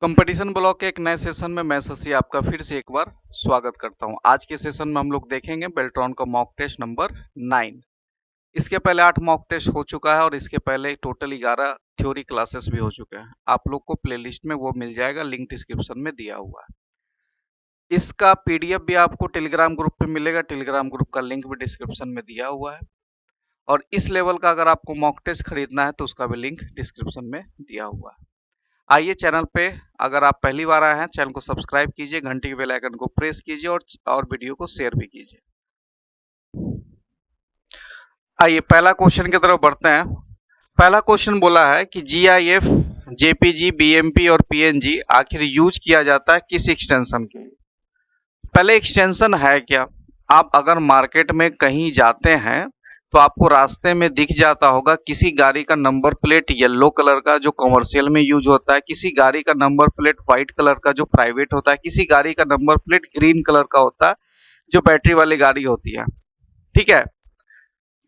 Competition block के एक नए सेशन में मैं शशि आपका फिर से एक बार स्वागत करता हूं। आज के सेशन में हम लोग देखेंगे बेल्ट्रॉन का मॉक टेस्ट नंबर 9। इसके पहले 8 मॉक टेस्ट हो चुका है और इसके पहले टोटल 11 थ्योरी क्लासेस भी हो चुके हैं। आप लोग को प्लेलिस्ट में वो मिल जाएगा, लिंक डिस्क्रिप्शन में दिया हुआ है। इसका पीडीएफ भी आपको टेलीग्राम ग्रुप पे मिलेगा, टेलीग्राम ग्रुप का लिंक भी डिस्क्रिप्शन में दिया हुआ है। और इस लेवल का अगर आपको मॉक टेस्ट खरीदना है तो उसका भी लिंक डिस्क्रिप्शन में दिया हुआ है। आइए, चैनल पे अगर आप पहली बार आए हैं चैनल को सब्सक्राइब कीजिए, घंटी के बेल आइकन को प्रेस कीजिए और वीडियो को शेयर भी कीजिए। आइए पहला क्वेश्चन की तरफ बढ़ते हैं। पहला क्वेश्चन बोला है कि जीआईएफ, जेपीजी, बीएमपी और पीएनजी आखिर यूज किया जाता है किस एक्सटेंशन के लिए। पहले एक्सटेंशन है क्या? आप अगर मार्केट में कहीं जाते हैं तो आपको रास्ते में दिख जाता होगा किसी गाड़ी का नंबर प्लेट येलो कलर का जो कमर्शियल में यूज होता है, किसी गाड़ी का नंबर प्लेट व्हाइट कलर का जो प्राइवेट होता है, किसी गाड़ी का नंबर प्लेट ग्रीन कलर का होता है जो बैटरी वाली गाड़ी होती है। ठीक है,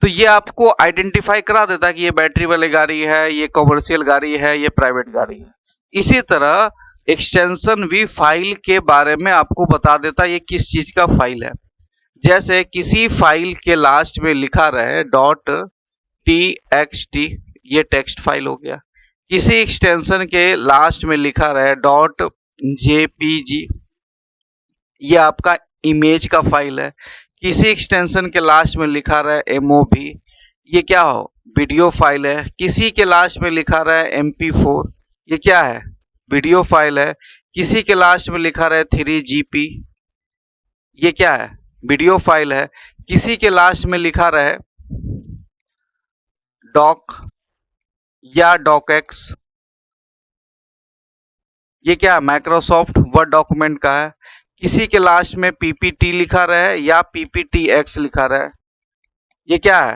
तो ये आपको आइडेंटिफाई करा देता है कि ये बैटरी वाली गाड़ी है, ये कमर्शियल गाड़ी है, ये प्राइवेट गाड़ी है। इसी तरह एक्सटेंशन भी फाइल के बारे में आपको बता देता है ये किस चीज का फाइल है। जैसे किसी फाइल के लास्ट में लिखा रहे डॉट टीएक्सटी, ये टेक्स्ट फाइल हो गया। किसी एक्सटेंशन के लास्ट में लिखा रहे डॉट जेपीजी, ये आपका इमेज का फाइल है। किसी एक्सटेंशन के लास्ट में लिखा रहे एमओवी, ये क्या हो, वीडियो फाइल है। किसी के लास्ट में लिखा रहे MP4, ये क्या है, वीडियो फाइल है। किसी के लास्ट में लिखा रहे 3GP, ये क्या है, वीडियो फाइल है। किसी के लास्ट में लिखा रहे डॉक या डॉकएक्स, ये क्या है, माइक्रोसॉफ्ट वर्ड डॉक्यूमेंट का है। किसी के लास्ट में PPT लिखा रहे या PPTX लिखा रहे, ये क्या है,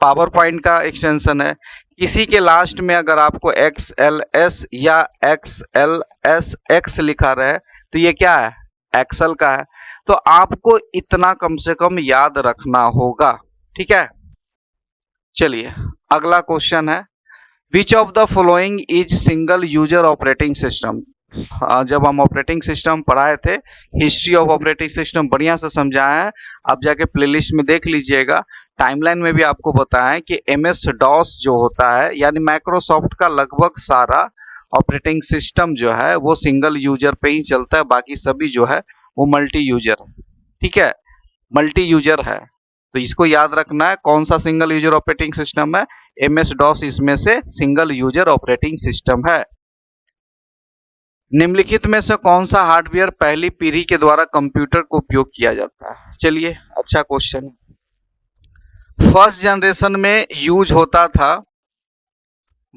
पावर पॉइंट का एक्सटेंशन है। किसी के लास्ट में अगर आपको XLS या XLSX लिखा रहे तो ये क्या है, एक्सेल का है। तो आपको इतना कम से कम याद रखना होगा। ठीक है, चलिए अगला क्वेश्चन है, which of the following is single user operating system. जब हम ऑपरेटिंग सिस्टम पढ़ाए थे, हिस्ट्री ऑफ ऑपरेटिंग सिस्टम बढ़िया से समझाया है, आप जाके प्लेलिस्ट में देख लीजिएगा। टाइमलाइन में भी आपको बताया है कि MS DOS जो होता है, यानी माइक्रोसॉफ्ट का लगभग सारा ऑपरेटिंग सिस्टम जो है वो सिंगल यूजर पे ही चलता है, बाकी सभी जो है वो मल्टी यूजर है। ठीक है, मल्टी यूजर है, तो इसको याद रखना है। कौन सा सिंगल यूजर ऑपरेटिंग सिस्टम है, MS DOS इसमें से सिंगल यूजर ऑपरेटिंग सिस्टम है। निम्नलिखित में से कौन सा हार्डवेयर पहली पीढ़ी के द्वारा कंप्यूटर को उपयोग किया जाता है। चलिए, अच्छा क्वेश्चन। फर्स्ट जनरेशन में यूज होता था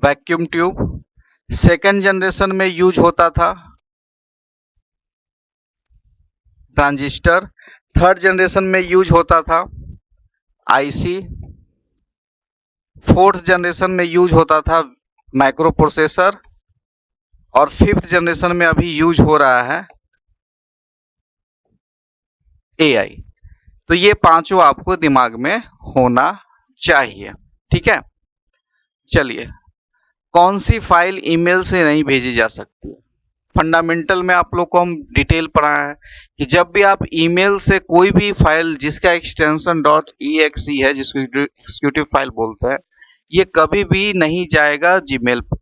वैक्यूम ट्यूब, सेकंड जनरेशन में यूज होता था ट्रांजिस्टर, थर्ड जनरेशन में यूज होता था IC, फोर्थ जनरेशन में यूज होता था माइक्रो प्रोसेसर, और फिफ्थ जनरेशन में अभी यूज हो रहा है AI। तो ये पांचों आपको दिमाग में होना चाहिए। ठीक है, चलिए, कौन सी फाइल ईमेल से नहीं भेजी जा सकती। फंडामेंटल में आप लोग को हम डिटेल पढ़ाया है कि जब भी आप ईमेल से कोई भी फाइल जिसका एक्सटेंशन .exe है, जिसको एग्जीक्यूटिव फाइल बोलते हैं, ये कभी भी नहीं जाएगा जीमेल पर।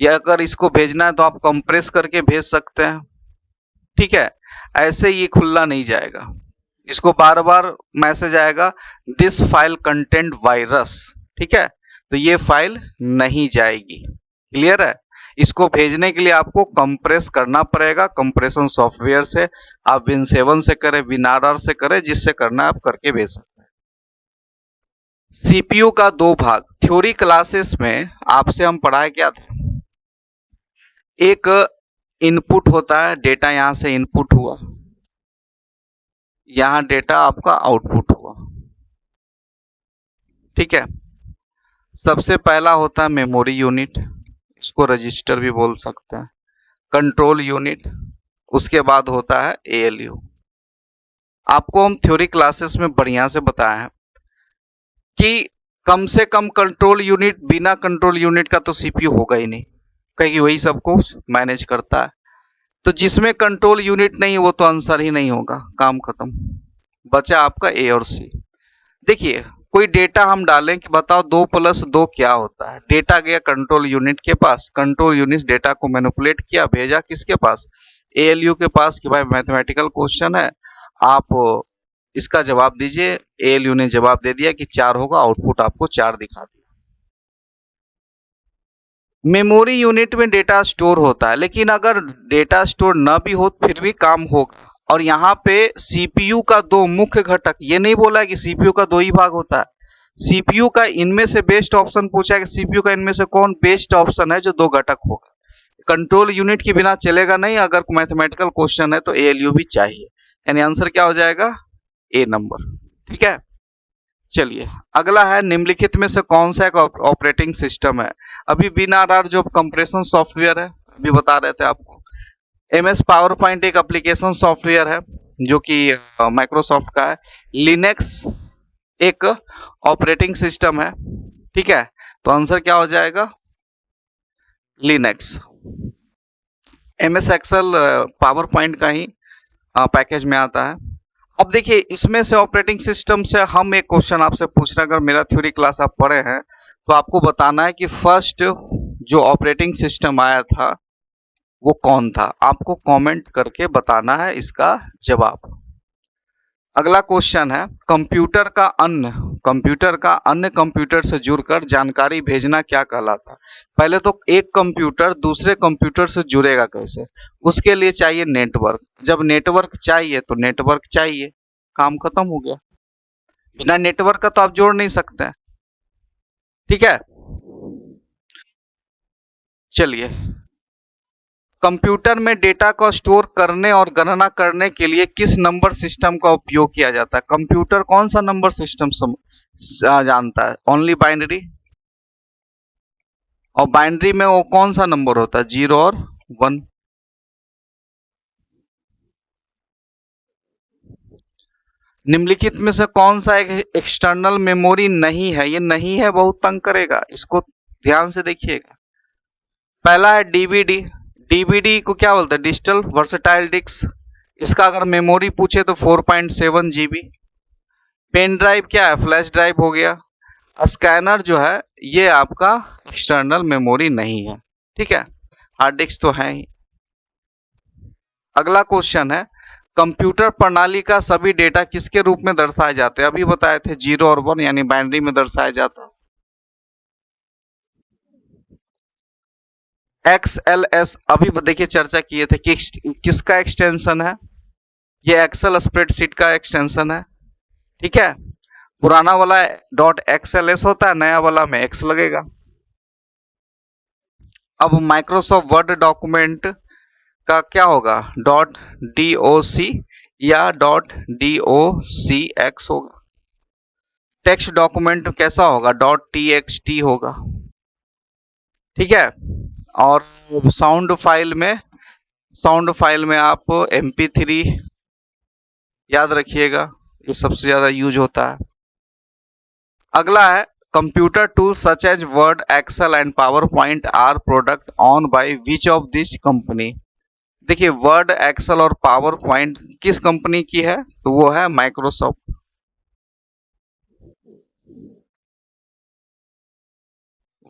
या अगर इसको भेजना है तो आप कंप्रेस करके भेज सकते हैं। ठीक है, ऐसे ये खुला नहीं जाएगा, इसको बार बार मैसेज आएगा दिस फाइल कंटेंट वायरस। ठीक है, तो ये फाइल नहीं जाएगी। क्लियर है, इसको भेजने के लिए आपको कंप्रेस करना पड़ेगा कंप्रेशन सॉफ्टवेयर से। आप Win7 से करें, WinRR से करें, जिससे करना आप करके भेज सकते हैं। CPU का दो भाग, थ्योरी क्लासेस में आपसे हम पढ़ाए क्या था, एक इनपुट होता है, डेटा यहां से इनपुट हुआ, यहां डेटा आपका आउटपुट हुआ। ठीक है, सबसे पहला होता है मेमोरी यूनिट, इसको रजिस्टर भी बोल सकते हैं, कंट्रोल यूनिट, उसके बाद होता है ALU। आपको हम थ्योरी क्लासेस में बढ़िया से बताया है कि कम से कम कंट्रोल यूनिट, बिना कंट्रोल यूनिट का तो CPU होगा ही नहीं। क्योंकि वही सबको मैनेज करता है। तो जिसमें कंट्रोल यूनिट नहीं वो तो आंसर ही नहीं होगा, काम खत्म। बचा आपका ए और सी। देखिए कोई डेटा हम डालें कि बताओ 2+2 क्या होता है। डेटा गया कंट्रोल यूनिट के पास, कंट्रोल यूनिट डेटा को मैनिपुलेट किया, भेजा किसके पास, एएलयू के पास कि भाई मैथमेटिकल क्वेश्चन है, आप इसका जवाब दीजिए। एएलयू ने जवाब दे दिया कि 4 होगा, आउटपुट आपको 4 दिखा दिया। मेमोरी यूनिट में डेटा स्टोर होता है, लेकिन अगर डेटा स्टोर न भी हो फिर भी काम होगा। और यहाँ पे सीपीयू का 2 मुख्य घटक, ये नहीं बोला है कि सीपीयू का 2 ही भाग होता है। सीपीयू का इनमें से बेस्ट ऑप्शन पूछा है कि सीपीयू का इनमें से कौन बेस्ट ऑप्शन है जो 2 घटक होगा। कंट्रोल यूनिट के बिना चलेगा नहीं, अगर मैथमेटिकल क्वेश्चन है तो एएलयू भी चाहिए। यानी आंसर क्या हो जाएगा, ए नंबर। ठीक है, चलिए अगला है निम्नलिखित में से कौन सा एक ऑपरेटिंग सिस्टम है। अभी WinRR जो कंप्रेशन सॉफ्टवेयर है, अभी बता रहे थे आपको। MS पावर पॉइंट एक एप्लीकेशन सॉफ्टवेयर है जो कि माइक्रोसॉफ्ट का है। लिनक्स एक ऑपरेटिंग सिस्टम है। ठीक है, तो आंसर क्या हो जाएगा, Linux. MS Excel PowerPoint का ही पैकेज में आता है। अब देखिए इसमें से ऑपरेटिंग सिस्टम से हम एक क्वेश्चन आपसे पूछ रहे हैं। अगर मेरा थ्योरी क्लास आप पढ़े हैं तो आपको बताना है कि फर्स्ट जो ऑपरेटिंग सिस्टम आया था वो कौन था। आपको कमेंट करके बताना है इसका जवाब। अगला क्वेश्चन है कंप्यूटर का अन्य कंप्यूटर से जुड़कर जानकारी भेजना क्या कहलाता है। पहले तो एक कंप्यूटर दूसरे कंप्यूटर से जुड़ेगा कैसे, उसके लिए चाहिए नेटवर्क। जब नेटवर्क चाहिए तो नेटवर्क चाहिए, काम खत्म हो गया। बिना नेटवर्क का तो आप जोड़ नहीं सकते हैं। ठीक है, चलिए कंप्यूटर में डेटा को स्टोर करने और गणना करने के लिए किस नंबर सिस्टम का उपयोग किया जाता है। कंप्यूटर कौन सा नंबर सिस्टम जानता है, ओनली बाइनरी। और बाइनरी में वो कौन सा नंबर होता है, 0 और 1। निम्नलिखित में से कौन सा एक एक्सटर्नल मेमोरी नहीं है। ये नहीं है बहुत तंग करेगा, इसको ध्यान से देखिएगा। पहला है डीवीडी। डीवीडी को क्या बोलते हैं, डिजिटल वर्सेटाइल डिस्क। इसका अगर मेमोरी पूछे तो 4.7 GB। पेन ड्राइव क्या है, फ्लैश ड्राइव हो गया। स्कैनर जो है ये आपका एक्सटर्नल मेमोरी नहीं है। ठीक है, हार्ड डिस्क तो है ही। अगला क्वेश्चन है कंप्यूटर प्रणाली का सभी डेटा किसके रूप में दर्शाए जाते हैं। अभी बताए थे 0 और 1 यानी बाइनरी में दर्शाया जाता है। XLS अभी देखिए चर्चा किए थे कि किसका एक्सटेंशन है, ये एक्सेल स्प्रेडशीट का एक्सटेंशन है। ठीक है, पुराना वाला .xls होता है, नया वाला में x लगेगा। अब माइक्रोसॉफ्ट वर्ड डॉक्यूमेंट का क्या होगा, .doc या .docx होगा। टेक्स्ट डॉक्यूमेंट कैसा होगा, .txt होगा। ठीक है, और साउंड फाइल में आप MP3 याद रखिएगा, ये सबसे ज्यादा यूज होता है। अगला है computer tools such as Word, Excel and PowerPoint are product owned by which of this company. देखिए वर्ड, एक्सेल और पावर पॉइंट किस कंपनी की है, तो वो है Microsoft.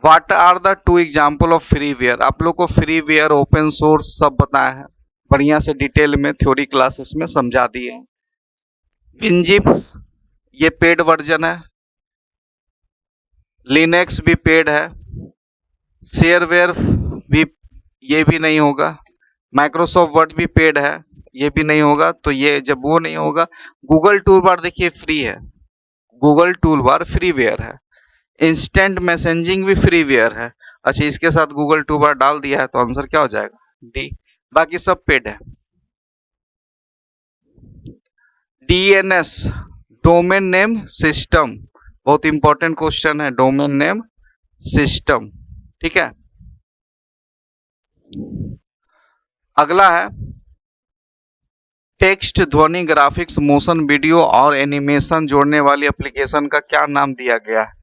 What are the 2 example of freeware. आप लोग को फ्रीवेयर, ओपन सोर्स सब बताया है, बढ़िया से डिटेल में थ्योरी क्लासेस में समझा दिए हैं। WinZip ये पेड वर्जन है, लिनक्स भी पेड है, शेयरवेयर भी ये भी नहीं होगा, माइक्रोसॉफ्ट वर्ड भी पेड है, ये भी नहीं होगा। तो ये जब वो नहीं होगा, गूगल टूलबार देखिए फ्री है, गूगल टूलबार फ्रीवेयर है। इंस्टेंट मैसेजिंग भी फ्रीवेयर है। अच्छा इसके साथ गूगल टूलबार डाल दिया है तो आंसर क्या हो जाएगा, डी। बाकी सब पेड है। DNS डोमेन नेम सिस्टम, बहुत इंपॉर्टेंट क्वेश्चन है, डोमेन नेम सिस्टम। ठीक है, अगला है टेक्स्ट, ध्वनि, ग्राफिक्स, मोशन वीडियो और एनिमेशन जोड़ने वाली एप्लीकेशन का क्या नाम दिया गया है।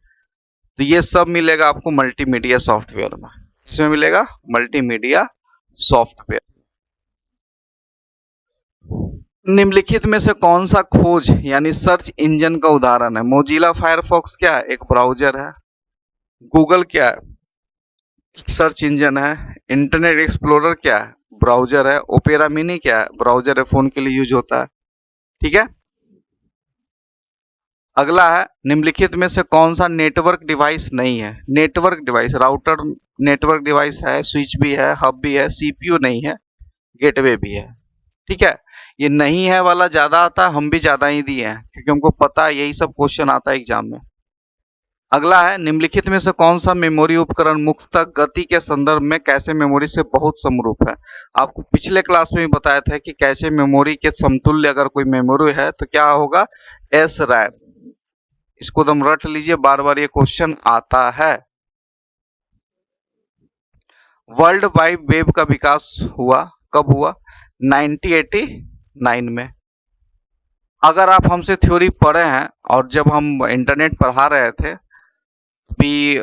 तो ये सब मिलेगा आपको मल्टीमीडिया सॉफ्टवेयर में। इसमें मिलेगा मल्टीमीडिया सॉफ्टवेयर। निम्नलिखित में से कौन सा खोज यानी सर्च इंजन का उदाहरण है? मोजिला फायरफॉक्स क्या है? एक ब्राउजर है। गूगल क्या है? सर्च इंजन है। इंटरनेट एक्सप्लोरर क्या है? ब्राउजर है। ओपेरा मिनी क्या है? ब्राउजर है, फोन के लिए यूज होता है। ठीक है। अगला है, निम्नलिखित में से कौन सा नेटवर्क डिवाइस नहीं है? Network device, router network device है, स्विच भी है, हब भी है, सीपीयू नहीं है, गेटवे भी है। ठीक है। ये नहीं है वाला ज्यादा आता है, हम भी ज्यादा ही दिए हैं क्योंकि हमको पता है यही सब क्वेश्चन आता है एग्जाम में। अगला है, निम्नलिखित में से कौन सा मेमोरी उपकरण मुख्यतः गति के संदर्भ में कैशे मेमोरी से बहुत समरूप है? आपको पिछले क्लास में भी बताया था कि कैशे मेमोरी के समतुल्य अगर कोई मेमोरी है तो क्या होगा? S RAM. इसको तुम रट लीजिए, बार बार ये क्वेश्चन आता है। वर्ल्ड वाइड वेब का विकास हुआ कब हुआ? 1989 में। अगर आप हमसे थ्योरी पढ़े हैं और जब हम इंटरनेट पढ़ा रहे थे भी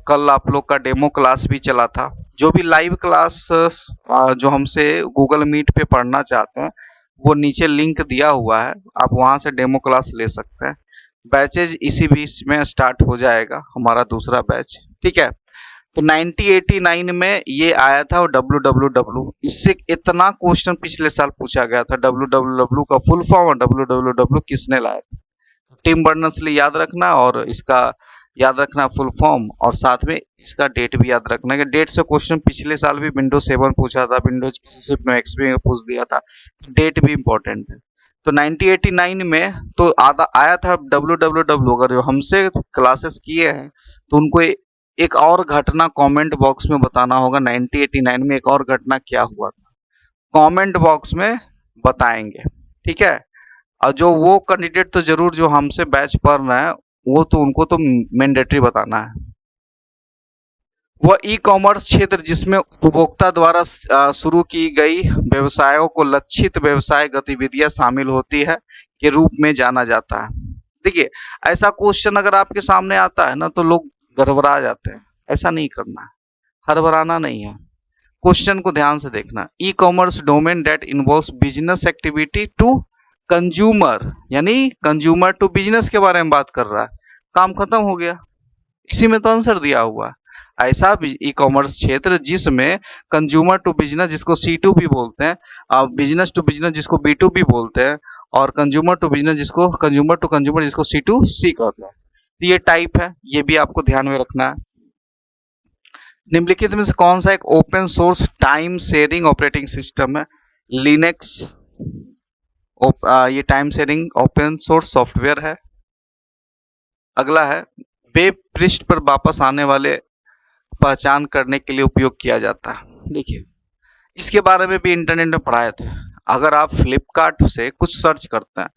कल आप लोग का डेमो क्लास भी चला था। जो भी लाइव क्लास जो हमसे गूगल मीट पे पढ़ना चाहते हैं वो नीचे लिंक दिया हुआ है, आप वहां से डेमो क्लास ले सकते हैं। बैचेज इसी बीच में स्टार्ट हो जाएगा, हमारा दूसरा बैच। ठीक है। तो 1989 में ये आया था डब्ल्यू डब्ल्यू डब्ल्यू। इससे इतना क्वेश्चन पिछले साल पूछा गया था, डब्ल्यू डब्ल्यू डब्ल्यू का फुल फॉर्म और डब्ल्यू डब्ल्यू डब्ल्यू किसने लाया था। टिम बर्नर्स-ली याद रखना और इसका याद रखना फुल फॉर्म, और साथ में इसका डेट भी याद रखना कि डेट से क्वेश्चन पिछले साल भी विंडोज 7 पूछा था, विंडोज सिर्फ में एक्सपी में पूछ दिया था। डेट भी इंपॉर्टेंट है। तो 1989 में तो आया था डब्ल्यू डब्ल्यू डब्ल्यू। अगर जो हमसे क्लासेस किए हैं तो उनको एक और घटना कमेंट बॉक्स में बताना होगा 1989 में एक और घटना क्या हुआ था, कमेंट बॉक्स में बताएंगे। ठीक है। और जो वो कैंडिडेट तो जरूर जो हमसे बैच पढ़ रहे हैं वो तो उनको तो मैंडेटरी बताना है। वह ई कॉमर्स क्षेत्र जिसमें उपभोक्ता द्वारा शुरू की गई व्यवसायों को लक्षित व्यवसाय गतिविधियां शामिल होती है के रूप में जाना जाता है। देखिए, ऐसा क्वेश्चन अगर आपके सामने आता है ना तो लोग गड़बड़ा जाते हैं। ऐसा नहीं करना है, हड़बड़ाना नहीं है। क्वेश्चन को ध्यान से देखना। E commerce domain that involves business activity to consumer, यानी कंज्यूमर टू बिजनेस के बारे में बात कर रहा है। काम खत्म हो गया, इसी में तो आंसर दिया हुआ है। ऐसा ई कॉमर्स क्षेत्र जिसमें कंज्यूमर टू बिजनेस जिसको C2 भी बोलते हैं, बिजनेस टू बिजनेस जिसको B2 भी बोलते हैं, और कंज्यूमर टू बिजनेस जिसको कंज्यूमर टू कंज्यूमर जिसको C2C कहते हैं। तो ये टाइप है, ये भी आपको ध्यान में रखना है। निम्नलिखित में से कौन सा एक open source time sharing operating system है? लिनक्स। ये time sharing open source software है। अगला है, वेब पृष्ठ पर वापस आने वाले पहचान करने के लिए उपयोग किया जाता है। देखिए, इसके बारे में भी इंटरनेट में पढ़ाए थे। अगर आप फ्लिपकार्ट से कुछ सर्च करते हैं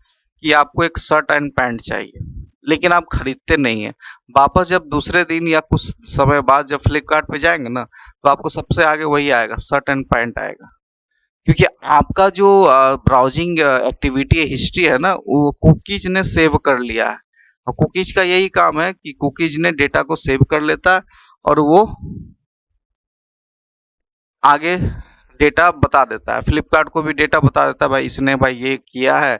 कि आपको एक शर्ट एंड पैंट चाहिए, लेकिन आप खरीदते नहीं है, वापस जब दूसरे दिन या कुछ समय बाद जब फ्लिपकार्ट पे जाएंगे ना तो आपको सबसे आगे वही आएगा, शर्ट एंड पैंट आएगा। क्योंकि आपका जो ब्राउजिंग एक्टिविटी हिस्ट्री है ना वो कुकीज ने सेव कर लिया है, और कुकीज का यही काम है कि कुकीज ने डेटा को सेव कर लेता है और वो आगे डेटा बता देता है। फ्लिपकार्ट को भी डेटा बता देता है, भाई इसने भाई ये किया है,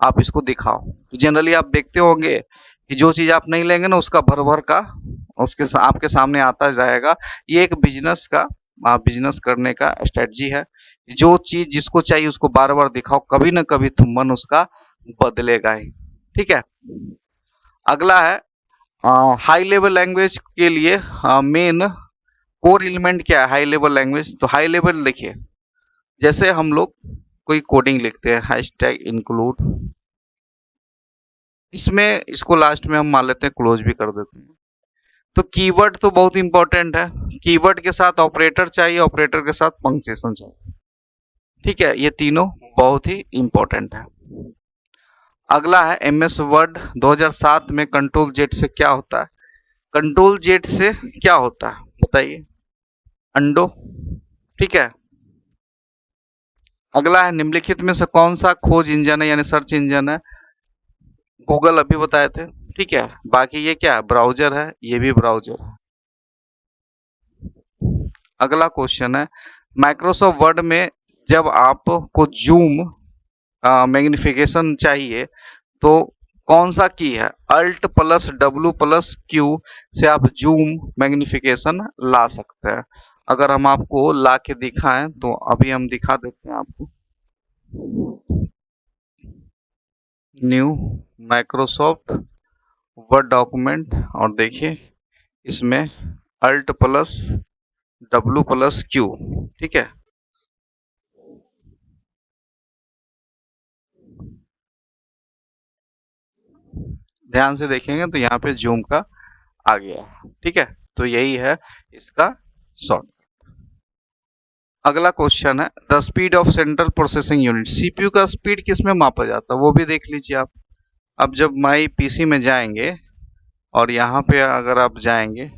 आप इसको दिखाओ। तो जनरली आप देखते होंगे कि जो चीज आप नहीं लेंगे ना उसका भर भर का उसके आपके सामने आता जाएगा। ये एक बिजनेस का बिजनेस करने का स्ट्रेटजी है। जो चीज जिसको चाहिए उसको बार बार दिखाओ, कभी ना कभी तो मन उसका बदलेगा ही। ठीक है। अगला है, हाई लेवल लैंग्वेज के लिए मेन कोर एलिमेंट क्या है? High level language. तो हाई लेवल देखिए, जैसे हम लोग कोई कोडिंग लिखते हैं, हैशटैग इंक्लूड, इसमें इसको लास्ट में हम मान लेते हैं क्लोज भी कर देते हैं। तो कीवर्ड तो बहुत इंपॉर्टेंट है, कीवर्ड के साथ ऑपरेटर चाहिए, ऑपरेटर के साथ पंक्चुएशन चाहिए। ठीक है, ये तीनों बहुत ही इंपॉर्टेंट है। अगला है, MS वर्ड 2007 में कंट्रोल जेड से क्या होता है? कंट्रोल जेड से क्या होता है बताइए? अंडो। ठीक है। अगला है, निम्नलिखित में से कौन सा खोज इंजन है यानी सर्च इंजन है? गूगल अभी बताए थे। ठीक है। बाकी ये क्या है? ब्राउजर है, ये भी ब्राउजर है। अगला क्वेश्चन है माइक्रोसॉफ्ट वर्ड में जब आपको जूम मैग्निफिकेशन चाहिए तो कौन सा की है? Alt plus W plus Q से आप जूम मैग्निफिकेशन ला सकते हैं। अगर हम आपको ला के दिखाएं तो अभी हम दिखा देते हैं आपको। न्यू माइक्रोसॉफ्ट वर्ड डॉक्यूमेंट और देखिए इसमें Alt plus W plus Q, ठीक है। ध्यान से देखेंगे तो यहाँ पे जूम का आ गया, ठीक है। तो यही है इसका शॉर्ट। अगला क्वेश्चन है the speed of central processing unit, CPU का स्पीड किस में मापा जाता है वो भी देख लीजिए आप। अब जब माई पीसी में जाएंगे और यहाँ पे अगर आप जाएंगे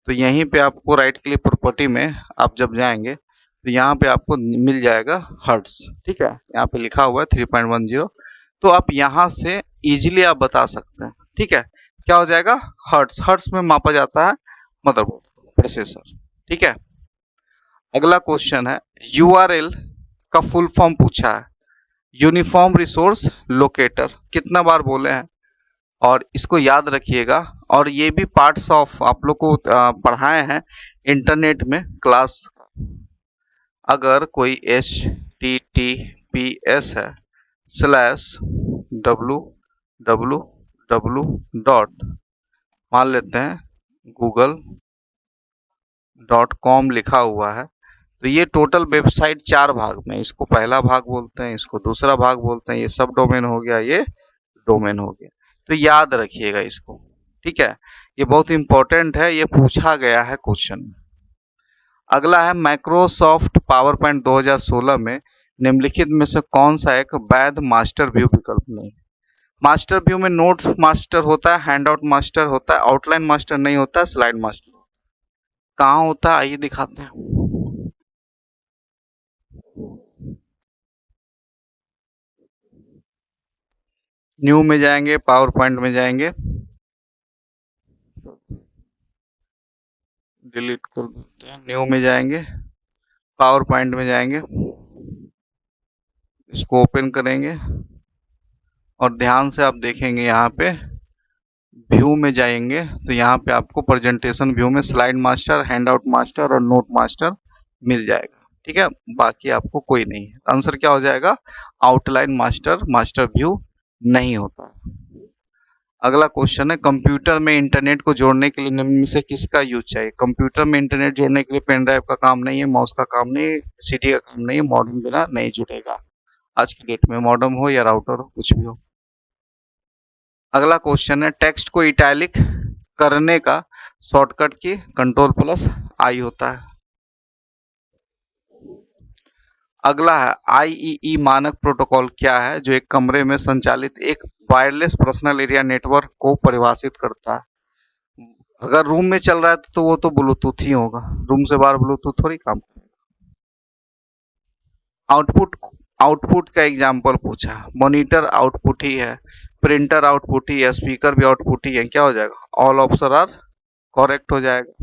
तो यहीं पे आपको राइट क्लिक प्रॉपर्टी में आप जब जाएंगे तो यहाँ पे आपको मिल जाएगा हर्ट्ज, ठीक है। यहाँ पे लिखा हुआ है 3.10। तो आप यहाँ से इजीली आप बता सकते हैं, ठीक है। क्या हो जाएगा? हर्ट्ज। हर्ट्ज में मापा जाता है मदरबोर्ड प्रोसेसर, ठीक है। अगला क्वेश्चन है यूआरएल का फुल फॉर्म पूछा है, यूनिफॉर्म रिसोर्स लोकेटर। कितना बार बोले हैं और इसको याद रखिएगा। और ये भी पार्ट्स ऑफ आप लोग को पढ़ाए हैं इंटरनेट में क्लास। अगर कोई HTTPS है /www डॉट मान लेते हैं google.com लिखा हुआ है तो ये टोटल वेबसाइट 4 भाग में, इसको पहला भाग बोलते हैं, इसको दूसरा भाग बोलते हैं, ये सब डोमेन हो गया, ये डोमेन हो गया। तो याद रखिएगा इसको, ठीक है। ये बहुत इंपॉर्टेंट है, ये पूछा गया है क्वेश्चन में। अगला है माइक्रोसॉफ्ट पावर पॉइंट 2016 में निम्नलिखित में से कौन सा एक वैध मास्टर व्यू विकल्प नहीं? मास्टर व्यू में नोट्स मास्टर होता है, हैंडआउट मास्टर होता है, आउटलाइन मास्टर नहीं होता है, स्लाइड मास्टर। कहाँ होता है आइए दिखाते हैं। न्यू में जाएंगे, पावर पॉइंट में जाएंगे, डिलीट कर देते हैं। न्यू में जाएंगे, पावर पॉइंट में जाएंगे, इसको ओपन करेंगे और ध्यान से आप देखेंगे यहाँ पे व्यू में जाएंगे तो यहाँ पे आपको प्रेजेंटेशन व्यू में स्लाइड मास्टर, हैंडआउट मास्टर और नोट मास्टर मिल जाएगा, ठीक है। बाकी आपको कोई नहीं है। आंसर क्या हो जाएगा? आउटलाइन मास्टर, मास्टर व्यू नहीं होता। अगला क्वेश्चन है कंप्यूटर में इंटरनेट को जोड़ने के लिए निम्न में से किसका यूज चाहिए? कंप्यूटर में इंटरनेट जोड़ने के लिए पेन ड्राइव का काम नहीं है, माउस का काम नहीं है, सीडी का काम नहीं है, मॉडेम बिना नहीं जुड़ेगा। आज की डेट में मॉडेम हो या राउटर हो, कुछ भी हो। अगला क्वेश्चन है टेक्स्ट को इटैलिक करने का शॉर्टकट की Ctrl+I होता है। अगला है आईईई मानक प्रोटोकॉल क्या है जो एक कमरे में संचालित एक वायरलेस पर्सनल एरिया नेटवर्क को परिभाषित करता है? अगर रूम में चल रहा है तो वो तो ब्लूटूथ ही होगा, रूम से बाहर ब्लूटूथ थोड़ी काम करेगा। आउटपुट, आउटपुट का एग्जाम्पल पूछा, मॉनिटर आउटपुट ही है, प्रिंटर आउटपुट ही है, स्पीकर भी आउटपुट ही है। क्या हो जाएगा? ऑल ऑप्शन आर करेक्ट हो जाएगा।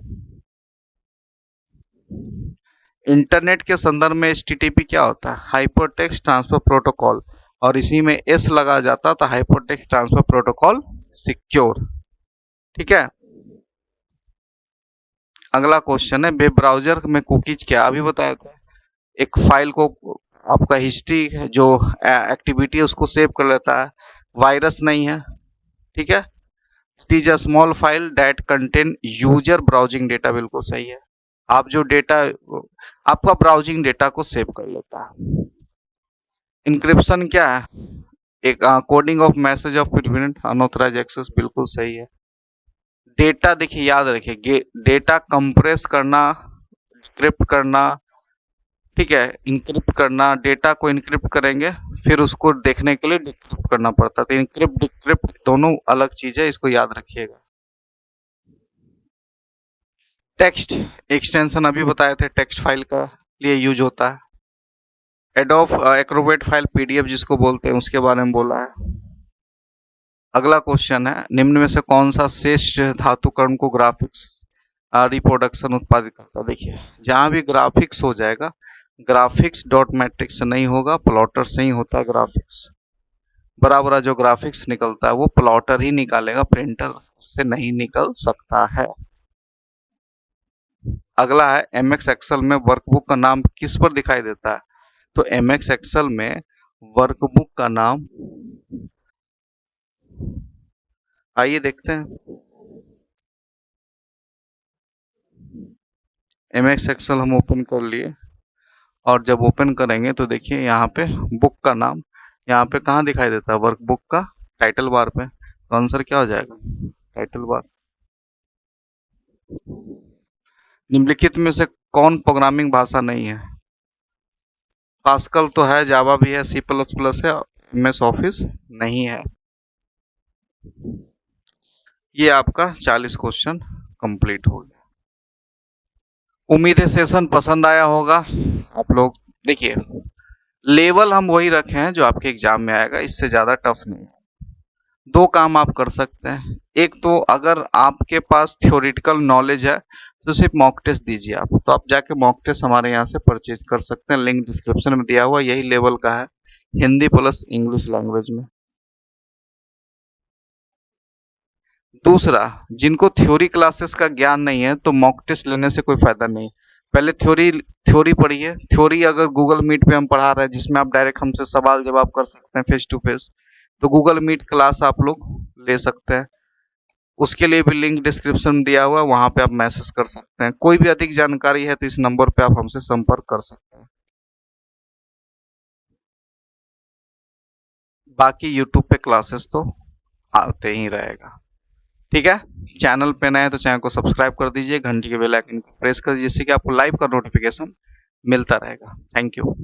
इंटरनेट के संदर्भ में HTTP क्या होता है? हाइपरटेक्स्ट ट्रांसफर प्रोटोकॉल, और इसी में S लगा जाता तो हाइपरटेक्स्ट ट्रांसफर प्रोटोकॉल सिक्योर, ठीक है। अगला क्वेश्चन है वेब ब्राउजर में कुकीज क्या? अभी बताया था, एक फाइल को आपका हिस्ट्री जो एक्टिविटी है उसको सेव कर लेता है, वायरस नहीं है, ठीक है। It is a small file that contain user browsing data, बिल्कुल सही है। आप जो डेटा आपका ब्राउजिंग डेटा को सेव कर लेता है। इंक्रिप्शन क्या है? एक coding of message of prevent unauthorised access, बिल्कुल सही है। डेटा देखिए याद रखिए, डेटा कंप्रेस करना, डिक्रिप्ट करना, ठीक है, इंक्रिप्ट करना। डेटा को इंक्रिप्ट करेंगे फिर उसको देखने के लिए डिक्रिप्ट करना पड़ता है, तो इंक्रिप्ट डिक्रिप्ट दोनों अलग चीज है, इसको याद रखिएगा। टेक्स्ट एक्सटेंशन अभी बताए थे, टेक्स्ट फाइल का लिए यूज होता है। एडोब एक्रोबेट फाइल PDF जिसको बोलते हैं उसके बारे में बोला है। अगला क्वेश्चन है निम्न में से कौन सा शेष धातु कण को ग्राफिक्स रिप्रोडक्शन उत्पादित करता है। देखिए जहां भी ग्राफिक्स हो जाएगा, ग्राफिक्स डॉट मैट्रिक्स से नहीं होगा, प्लॉटर से ही होता है ग्राफिक्स। बराबर जो ग्राफिक्स निकलता है वो प्लॉटर ही निकालेगा, प्रिंटर से नहीं निकल सकता है। अगला है एमएक्स एक्सेल में वर्कबुक का नाम किस पर दिखाई देता है? तो एमएक्स एक्सेल में वर्कबुक का नाम, आइए देखते हैं। एमएक्स एक्सेल हम ओपन कर लिए और जब ओपन करेंगे तो देखिए यहाँ पे बुक का नाम यहाँ पे कहाँ दिखाई देता है? वर्कबुक का टाइटल बार पे। तो आंसर क्या हो जाएगा? Title bar. निम्नलिखित में से कौन प्रोग्रामिंग भाषा नहीं है? पास्कल तो है, जावा भी है, सी प्लस प्लस है, एमएस ऑफिस नहीं है। ये आपका 40 क्वेश्चन कंप्लीट हो गया। उम्मीद है सेशन पसंद आया होगा आप लोग। देखिए लेवल हम वही रखे हैं जो आपके एग्जाम में आएगा, इससे ज्यादा टफ नहीं है। दो काम आप कर सकते हैं। एक तो अगर आपके पास थ्योरेटिकल नॉलेज है तो सिर्फ मॉक टेस्ट दीजिए आप, तो आप जाके मॉक टेस्ट हमारे यहाँ से परचेज कर सकते हैं, लिंक डिस्क्रिप्शन में दिया हुआ, यही लेवल का है, हिंदी प्लस इंग्लिश लैंग्वेज में। दूसरा, जिनको थ्योरी क्लासेस का ज्ञान नहीं है तो मॉक टेस्ट लेने से कोई फायदा नहीं। पहले थ्योरी थ्योरी पढ़िए। थ्योरी अगर गूगल मीट पे हम पढ़ा रहे हैं जिसमें आप डायरेक्ट हमसे सवाल जवाब कर सकते हैं फेस टू फेस, तो गूगल मीट क्लास आप लोग ले सकते हैं। उसके लिए भी लिंक डिस्क्रिप्शन में दिया हुआ है, वहां पे आप मैसेज कर सकते हैं। कोई भी अधिक जानकारी है तो इस नंबर पे आप हमसे संपर्क कर सकते हैं। बाकी यूट्यूब पे क्लासेस तो आते ही रहेगा। ठीक है, चैनल पे नए हैं तो चैनल को सब्सक्राइब कर दीजिए, घंटी के बेल आइकन को प्रेस कर दीजिए, जिससे कि आपको लाइव का नोटिफिकेशन मिलता रहेगा। Thank you.